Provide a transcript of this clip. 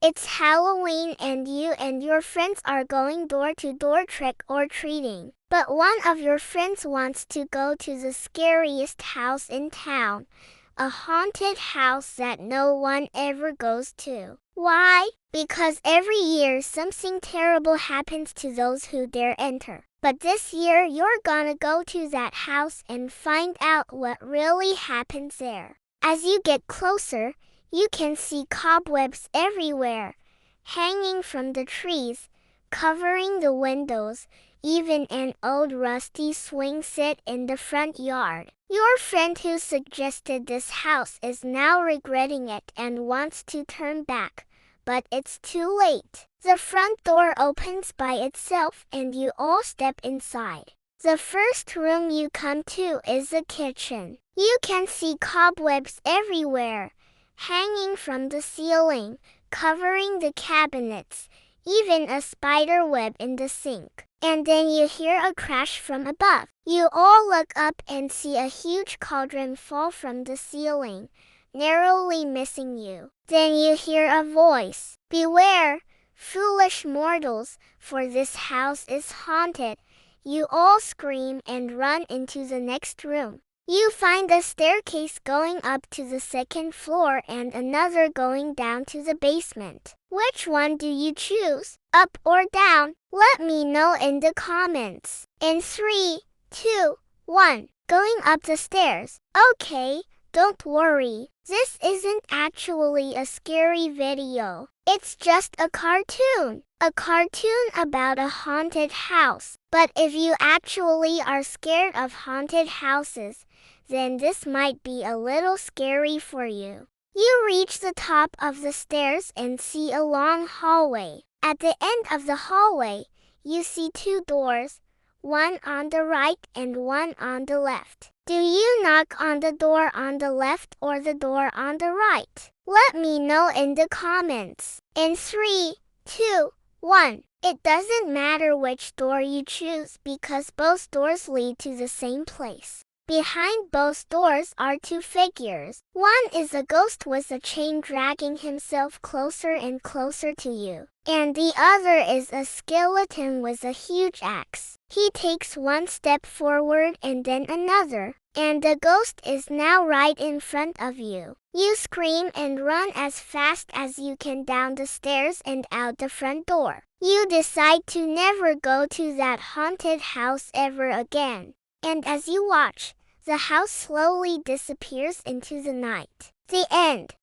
It's Halloween and you and your friends are going door to door trick or treating. But one of your friends wants to go to the scariest house in town, a haunted house that no one ever goes to. Why? Because every year something terrible happens to those who dare enter. But this year you're gonna go to that house and find out what really happens there. As you get closer, you can see cobwebs everywhere, hanging from the trees, covering the windows, even an old rusty swing set in the front yard. Your friend who suggested this house is now regretting it and wants to turn back, but it's too late. The front door opens by itself and you all step inside. The first room you come to is the kitchen. You can see cobwebs everywhere, hanging from the ceiling, covering the cabinets, even a spider web in the sink. And then you hear a crash from above. You all look up and see a huge cauldron fall from the ceiling, narrowly missing you. Then you hear a voice. "Beware, foolish mortals, for this house is haunted." You all scream and run into the next room. You find a staircase going up to the second floor and another going down to the basement. Which one do you choose, up or down? Let me know in the comments. In 3, 2, 1, going up the stairs. Okay, don't worry. This isn't actually a scary video. It's just a cartoon. A cartoon about a haunted house. But if you actually are scared of haunted houses, then this might be a little scary for you. You reach the top of the stairs and see a long hallway. At the end of the hallway, you see 2 doors, one on the right and one on the left. Do you knock on the door on the left or the door on the right? Let me know in the comments. In 3, 2, 1. It doesn't matter which door you choose because both doors lead to the same place. Behind both doors are 2 figures. One is a ghost with a chain dragging himself closer and closer to you. And the other is a skeleton with a huge axe. He takes one step forward and then another, and the ghost is now right in front of you. You scream and run as fast as you can down the stairs and out the front door. You decide to never go to that haunted house ever again. And as you watch, the house slowly disappears into the night. The end.